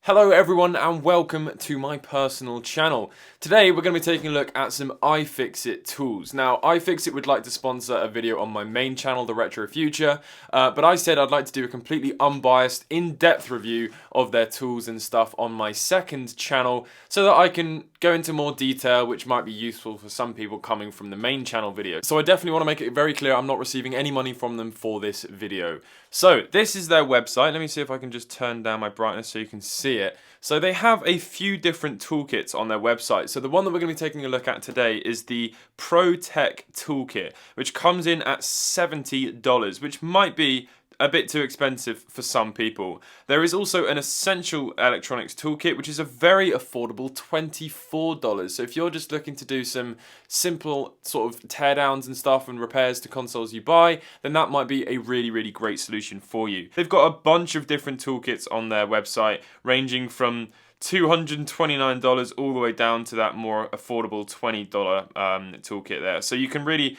Hello everyone and welcome to my personal channel. Today we're going to be taking a look at some iFIXIT tools. Now iFIXIT would like to sponsor a video on my main channel, The Retro Future, but I said I'd like to do a completely unbiased, in-depth review of their tools and stuff on my second channel so that I can go into more detail which might be useful for some people coming from the main channel video. So I definitely want to make it very clear I'm not receiving any money from them for this video. So this is their website. Let me see if I can just turn down my brightness so you can see it. So they have a few different toolkits on their website. So the one that we're going to be taking a look at today is the Pro Tech Toolkit, which comes in at $70, which might be a bit too expensive for some people. There is also an essential electronics toolkit, which is a very affordable $24. So if you're just looking to do some simple sort of teardowns and stuff and repairs to consoles you buy, then that might be a really great solution for you. They've got a bunch of different toolkits on their website, ranging from $229 all the way down to that more affordable $20 toolkit there. So you can really,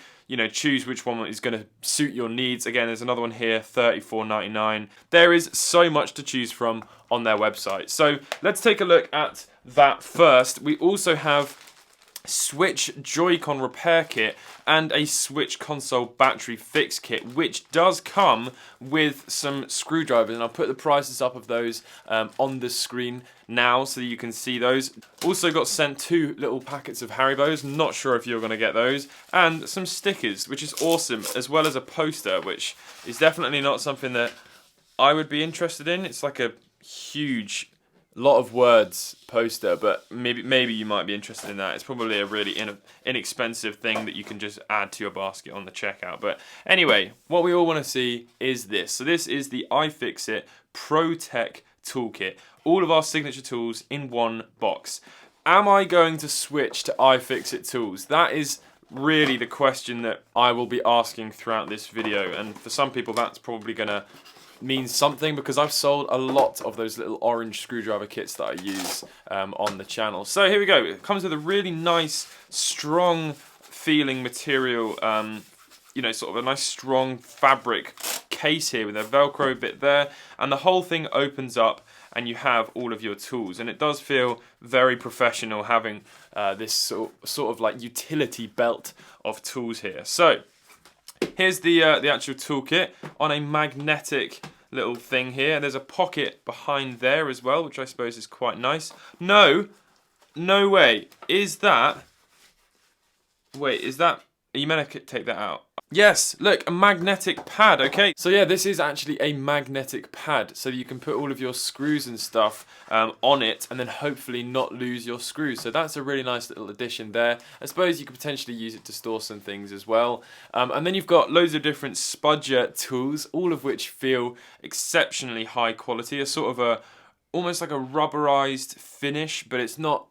choose which one is going to suit your needs. Again, there's another one here, $34.99. There is so much to choose from on their website. So let's take a look at that first. We also have Switch Joy-Con repair kit and a Switch console battery fix kit, which does come with some screwdrivers, and I'll put the prices up of those on the screen now so that you can see those. Also got sent 2 little packets of Haribos, not sure if you're going to get those, and some stickers, which is awesome, as well as a poster, which is definitely not something that I would be interested in. It's like a huge lot of words poster, but maybe you might be interested in that. It's probably a really inexpensive thing that you can just add to your basket on the checkout. But anyway, what we all want to see is this. So this is the iFIXIT Pro Tech Toolkit. All of our signature tools in one box. Am I going to switch to iFIXIT tools? That is really the question that I will be asking throughout this video, and for some people that's probably gonna means something, because I've sold a lot of those little orange screwdriver kits that I use on the channel. So here we go. It comes with a really nice, strong feeling material, sort of a nice strong fabric case here with a Velcro bit there, and the whole thing opens up and you have all of your tools, and it does feel very professional having this sort of like utility belt of tools here. So here's the actual toolkit on a magnetic little thing here. There's a pocket behind there as well, which I suppose is quite nice. No way. Is that... Wait, is that... Are you meant to take that out? Yes, look, a magnetic pad, okay. So yeah, this is actually a magnetic pad, so you can put all of your screws and stuff on it, and then hopefully not lose your screws. So that's a really nice little addition there. I suppose you could potentially use it to store some things as well. And then you've got loads of different spudger tools, all of which feel exceptionally high quality. A sort of almost like a rubberized finish, but it's not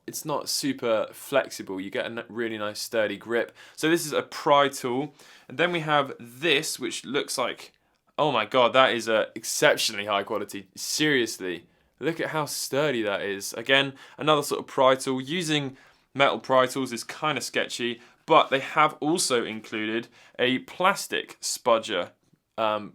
super flexible. You get a really nice sturdy grip. So this is a pry tool. And then we have this, which looks like, oh my god, that is exceptionally high quality. Seriously, look at how sturdy that is. Again, another sort of pry tool. Using metal pry tools is kind of sketchy, but they have also included a plastic spudger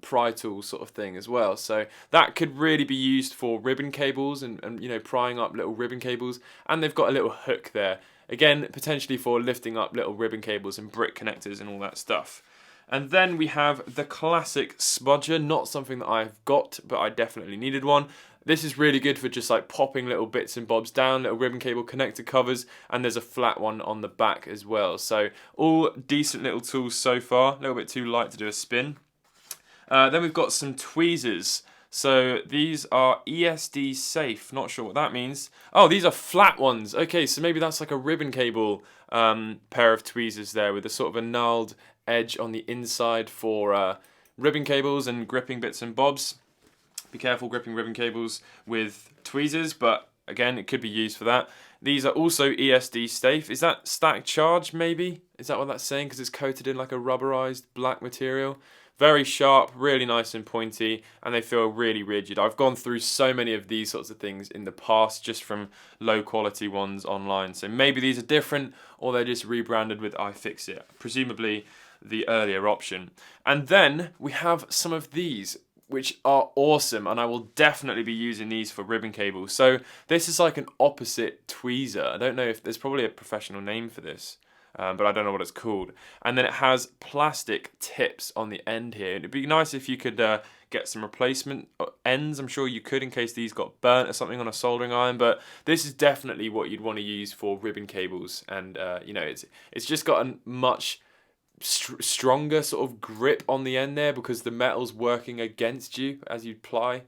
pry tool sort of thing as well, so that could really be used for ribbon cables and prying up little ribbon cables. And they've got a little hook there, again potentially for lifting up little ribbon cables and brick connectors and all that stuff. And then we have the classic spudger, not something that I've got, but I definitely needed one. This is really good for just like popping little bits and bobs down, little ribbon cable connector covers, and there's a flat one on the back as well. So all decent little tools so far, a little bit too light to do a spin. Then we've got some tweezers. So these are ESD safe. Not sure what that means. Oh, these are flat ones. Okay, so maybe that's like a ribbon cable pair of tweezers there with a sort of a gnarled edge on the inside for ribbon cables and gripping bits and bobs. Be careful gripping ribbon cables with tweezers, but again, it could be used for that. These are also ESD safe. Is that static charge maybe? Is that what that's saying? Because it's coated in like a rubberized black material. Very sharp, really nice and pointy, and they feel really rigid. I've gone through so many of these sorts of things in the past just from low quality ones online. So maybe these are different, or they're just rebranded with iFIXIT, presumably the earlier option. And then we have some of these. which are awesome, and I will definitely be using these for ribbon cables. So this is like an opposite tweezer. I don't know if there's probably a professional name for this, but I don't know what it's called. And then it has plastic tips on the end here. It'd be nice if you could get some replacement ends. I'm sure you could in case these got burnt or something on a soldering iron, but this is definitely what you'd want to use for ribbon cables. And you know, it's just got a much stronger sort of grip on the end there because the metal's working against you as you ply.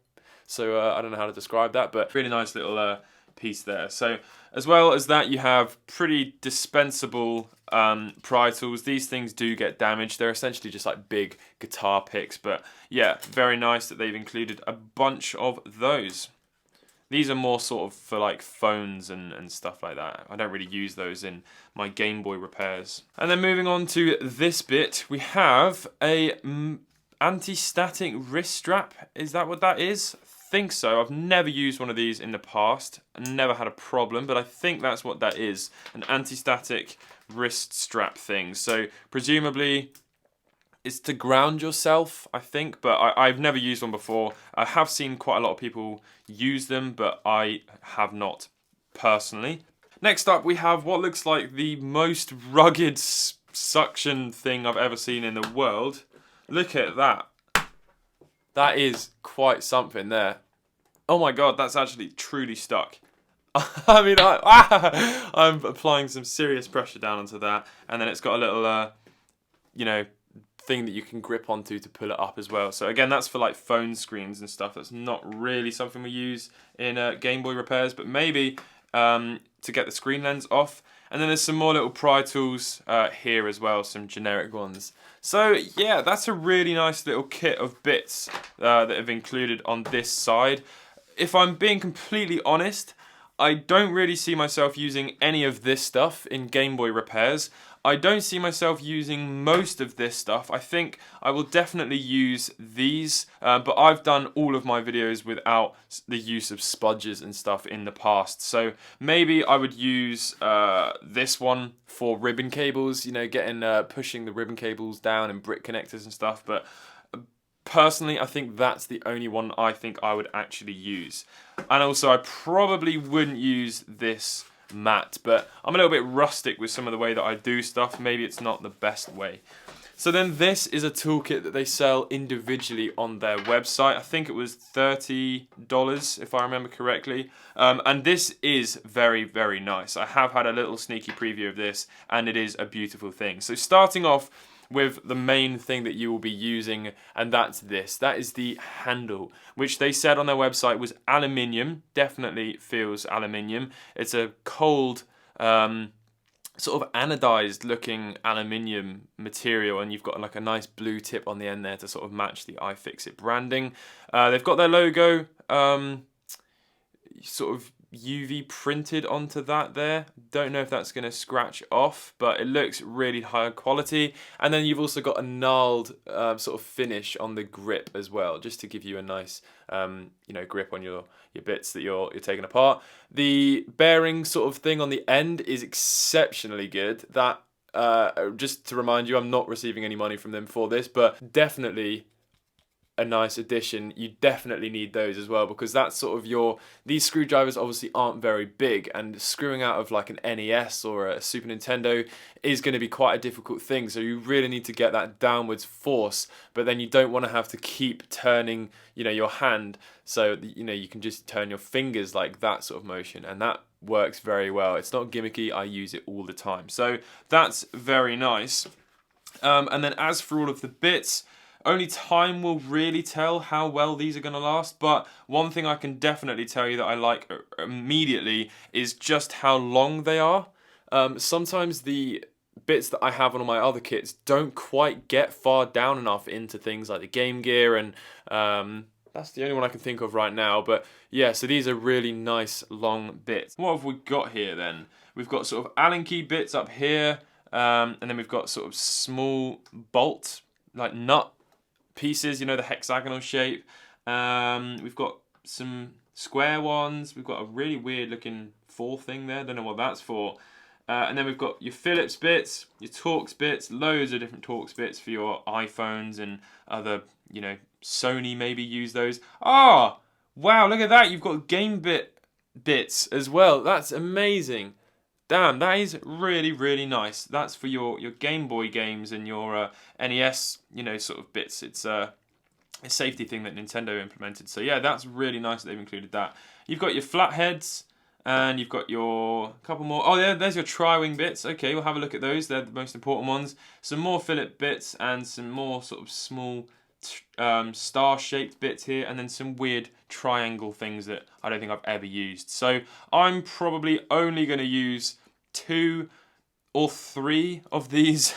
So I don't know how to describe that, but really nice little piece there. So as well as that, you have pretty dispensable pry tools. These things do get damaged. They're essentially just like big guitar picks, but yeah, very nice that they've included a bunch of those. These are more sort of for like phones and stuff like that. I don't really use those in my Game Boy repairs. And then moving on to this bit, we have a anti-static wrist strap. Is that what that is? I think so. I've never used one of these in the past. I never had a problem, but I think that's what that is. An anti-static wrist strap thing. So presumably it's to ground yourself, I think, but I've never used one before. I have seen quite a lot of people use them, but I have not personally. Next up, we have what looks like the most rugged suction thing I've ever seen in the world. Look at that. That is quite something there. Oh my god, that's actually truly stuck. I mean, I'm applying some serious pressure down onto that, and then it's got a little, you know, thing that you can grip onto to pull it up as well. So again, that's for like phone screens and stuff. That's not really something we use in Game Boy repairs, but maybe to get the screen lens off. And then there's some more little pry tools here as well, some generic ones. So yeah, that's a really nice little kit of bits that have included on this side. If I'm being completely honest, I don't really see myself using any of this stuff in Game Boy repairs. I don't see myself using most of this stuff. I think I will definitely use these, but I've done all of my videos without the use of spudges and stuff in the past. So maybe I would use this one for ribbon cables, you know, pushing the ribbon cables down and brick connectors and stuff. But personally, I think that's the only one I think I would actually use. And also, I probably wouldn't use this mat, but I'm a little bit rustic with some of the way that I do stuff. Maybe it's not the best way. So then this is a toolkit that they sell individually on their website. I think it was $30 if I remember correctly. And this is very, very nice. I have had a little sneaky preview of this and it is a beautiful thing. So starting off with the main thing that you will be using, and that's this. That is the handle, which they said on their website was aluminium. Definitely feels aluminium. It's a cold, sort of anodized looking aluminium material, and you've got like a nice blue tip on the end there to sort of match the IFIXIT branding. They've got their logo sort of UV printed onto that there. Don't know if that's going to scratch off, but it looks really high quality. And then you've also got a gnarled sort of finish on the grip as well, just to give you a nice you know, grip on your bits that you're taking apart. The bearing sort of thing on the end is exceptionally good. That just to remind you, I'm not receiving any money from them for this, but definitely a nice addition. You definitely need those as well, because that's sort of these screwdrivers obviously aren't very big, and screwing out of like an NES or a Super Nintendo is going to be quite a difficult thing, so you really need to get that downwards force, but then you don't want to have to keep turning, you know, your hand, so you know, you can just turn your fingers like that sort of motion, and that works very well. It's not gimmicky. I use it all the time, so that's very nice. And then as for all of the bits, only time will really tell how well these are going to last, but one thing I can definitely tell you that I like immediately is just how long they are. Sometimes the bits that I have on all my other kits don't quite get far down enough into things like the Game Gear, and that's the only one I can think of right now. But yeah, so these are really nice long bits. What have we got here then? We've got sort of Allen key bits up here, and then we've got sort of small bolt, like nut pieces, you know, the hexagonal shape. We've got some square ones. We've got a really weird looking 4 thing there. Don't know what that's for. And then we've got your Phillips bits, your Torx bits, loads of different Torx bits for your iPhones and other, you know, Sony maybe use those. Ah, wow, look at that. You've got game bits as well. That's amazing. Damn, that is really, really nice. That's for your Game Boy games and your NES, sort of bits. It's a safety thing that Nintendo implemented. So yeah, that's really nice that they've included that. You've got your flatheads, and you've got your couple more. Oh, yeah, there's your tri-wing bits. Okay, we'll have a look at those. They're the most important ones. Some more fillet bits and some more sort of small star-shaped bits here, and then some weird triangle things that I don't think I've ever used. So I'm probably only going to use 2 or 3 of these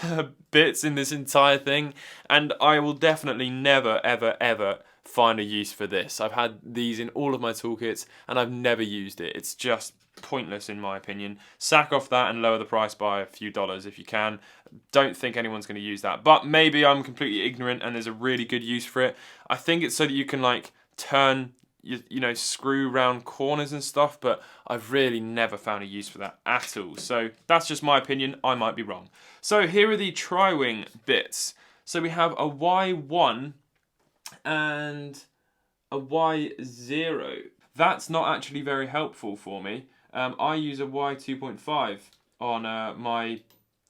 bits in this entire thing, and I will definitely never, ever, ever find a use for this. I've had these in all of my toolkits, and I've never used it. It's just pointless in my opinion. Sack off that and lower the price by a few dollars if you can. Don't think anyone's going to use that, but maybe I'm completely ignorant and there's a really good use for it. I think it's so that you can like turn, screw round corners and stuff, but I've really never found a use for that at all. So that's just my opinion. I might be wrong. So here are the tri-wing bits. So we have a Y1 and a Y0. That's not actually very helpful for me. I use a Y2.5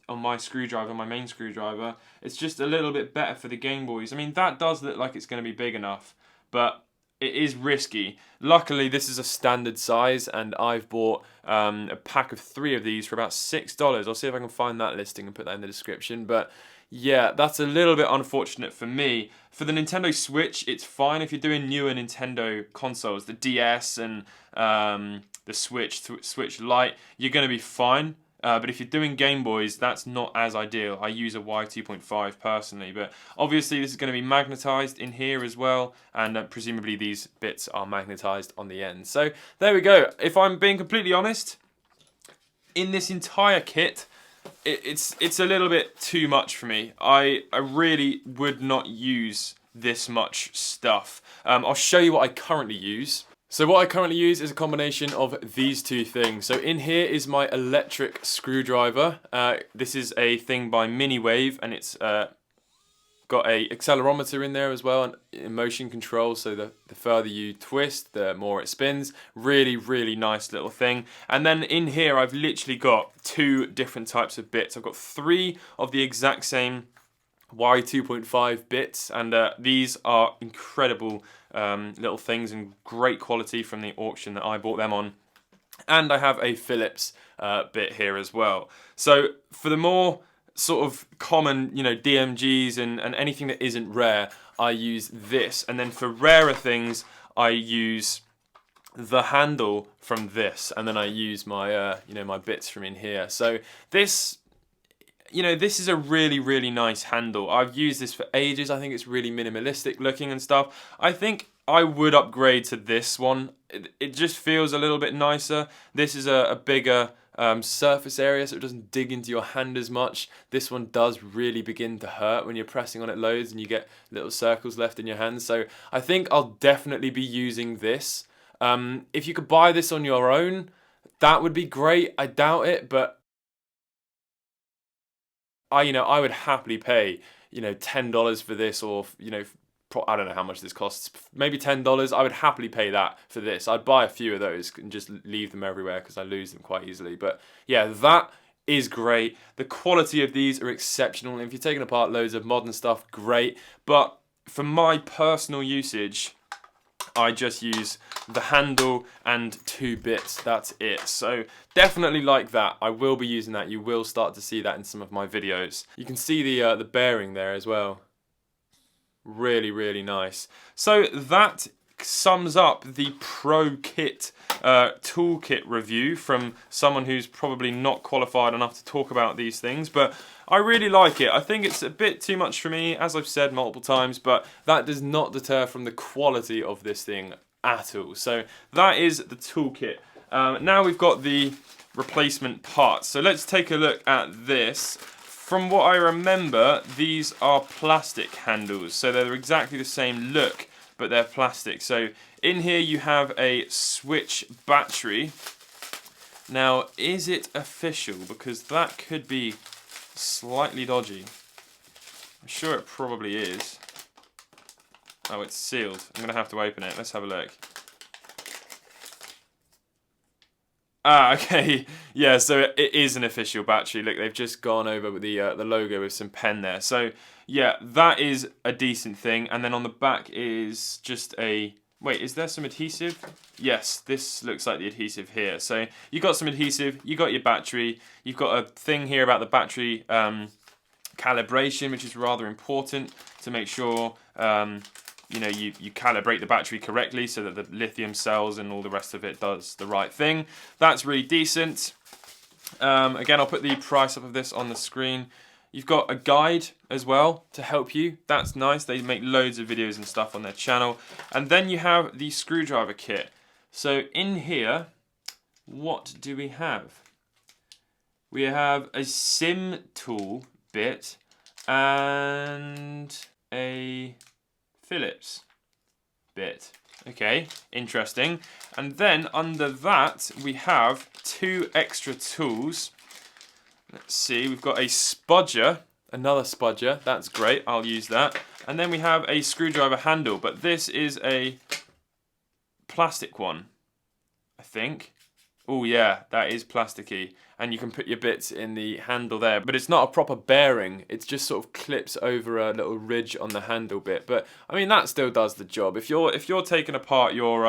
on my screwdriver, my main screwdriver. It's just a little bit better for the Game Boys. I mean, that does look like it's going to be big enough, but it is risky. Luckily, this is a standard size, and I've bought a pack of 3 of these for about $6. I'll see if I can find that listing and put that in the description. But yeah, that's a little bit unfortunate for me. For the Nintendo Switch, it's fine if you're doing newer Nintendo consoles, the DS and the Switch Lite, you're going to be fine. But if you're doing Game Boys, that's not as ideal. I use a Y2.5 personally, but obviously this is going to be magnetized in here as well, and presumably these bits are magnetized on the end. So there we go. If I'm being completely honest, in this entire kit, it's a little bit too much for me. I really would not use this much stuff. I'll show you what I currently use. So what I currently use is a combination of these 2 things. So in here is my electric screwdriver. This is a thing by Miniwave, and it's got a accelerometer in there as well, and motion control, so the further you twist, the more it spins. Really, really nice little thing. And then in here I've literally got 2 different types of bits. I've got 3 of the exact same Y2.5 bits, and these are incredible little things and great quality from the auction that I bought them on. And I have a Phillips bit here as well. So for the more sort of common, DMGs and anything that isn't rare, I use this. And then for rarer things, I use the handle from this, and then I use my my bits from in here. So this, this is a really, really nice handle. I've used this for ages. I think it's really minimalistic looking and stuff. I think I would upgrade to this one. It just feels a little bit nicer. This is a bigger surface area, so it doesn't dig into your hand as much. This one does really begin to hurt when you're pressing on it loads and you get little circles left in your hand. So I think I'll definitely be using this. If you could buy this on your own, that would be great. I doubt it, but I would happily pay, $10 for this, or, I don't know how much this costs, maybe $10. I would happily pay that for this. I'd buy a few of those and just leave them everywhere because I lose them quite easily. But yeah, that is great. The quality of these are exceptional. If you're taking apart loads of modern stuff, great. But for my personal usage, I just use the handle and 2 bits. That's it. So definitely like that. I will be using that. You will start to see that in some of my videos. You can see the bearing there as well. Really, really nice. So that sums up the Pro Kit Toolkit review from someone who's probably not qualified enough to talk about these things, but I really like it. I think it's a bit too much for me, as I've said multiple times, but that does not deter from the quality of this thing at all. So that is the toolkit. Now we've got the replacement parts. So let's take a look at this. From what I remember, these are plastic handles, so they're exactly the same look, but they're plastic. So in here you have a switch battery. Now, is it official? Because that could be slightly dodgy. I'm sure it probably is. Oh, it's sealed. I'm going to have to open it. Let's have a look. Ah, okay. Yeah, so it is an official battery. Look, they've just gone over with the logo with some pen there. So, yeah, that is a decent thing. And then on the back is just a... Wait, is there some adhesive? Yes, this looks like the adhesive here. So, you got some adhesive, you got your battery, you've got a thing here about the battery calibration, which is rather important to make sure... you know, you calibrate the battery correctly so that the lithium cells and all the rest of it does the right thing. That's really decent. Again, I'll put the price up of this on the screen. You've got a guide as well to help you. That's nice. They make loads of videos and stuff on their channel. And then you have the screwdriver kit. So in here, what do we have? We have a sim tool bit and a Phillips bit. Okay, interesting. And then under that we have 2 extra tools. Let's see, we've got a spudger, another spudger, that's great, I'll use that. And then we have a screwdriver handle, but this is a plastic one, I think. Oh yeah, that is plasticky. And you can put your bits in the handle there, but it's not a proper bearing. It just sort of clips over a little ridge on the handle bit. But I mean, that still does the job. If you're taking apart your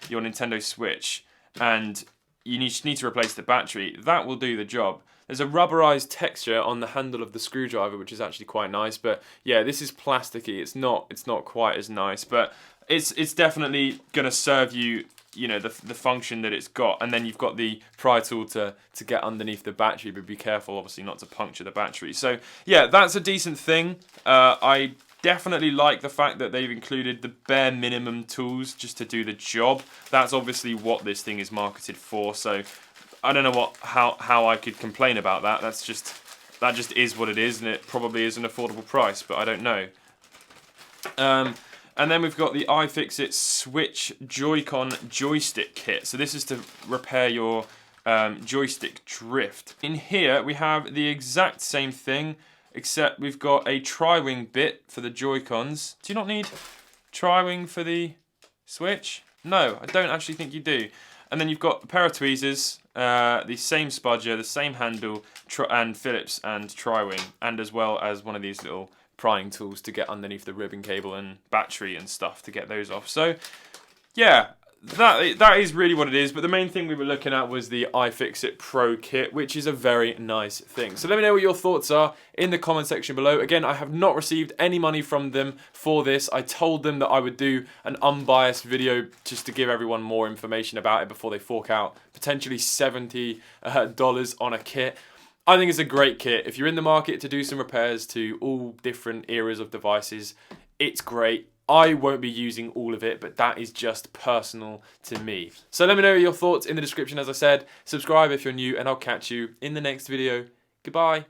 Nintendo Switch and you need to replace the battery, that will do the job. There's a rubberized texture on the handle of the screwdriver, which is actually quite nice. But yeah, this is plasticky. It's not quite as nice, but it's definitely gonna serve you. You know, the function that it's got, and then you've got the pry tool to get underneath the battery, but be careful obviously not to puncture the battery. So yeah, that's a decent thing. I definitely like the fact that they've included the bare minimum tools just to do the job. That's obviously what this thing is marketed for, so I don't know how I could complain about that. That just is what it is, and it probably is an affordable price, but I don't know. And then we've got the iFIXIT Switch Joy-Con joystick kit. So this is to repair your joystick drift. In here we have the exact same thing, except we've got a tri-wing bit for the Joy-Cons. Do you not need tri-wing for the Switch? No, I don't actually think you do. And then you've got a pair of tweezers, the same spudger, the same handle, and Phillips and tri-wing, and as well as one of these little prying tools to get underneath the ribbon cable and battery and stuff to get those off. So yeah, that is really what it is, but the main thing we were looking at was the iFIXIT Pro kit, which is a very nice thing. So let me know what your thoughts are in the comment section below. Again, I have not received any money from them for this. I told them that I would do an unbiased video just to give everyone more information about it before they fork out potentially $70 on a kit. I think it's a great kit. If you're in the market to do some repairs to all different eras of devices, it's great. I won't be using all of it, but that is just personal to me. So let me know your thoughts in the description, as I said. Subscribe if you're new, and I'll catch you in the next video. Goodbye.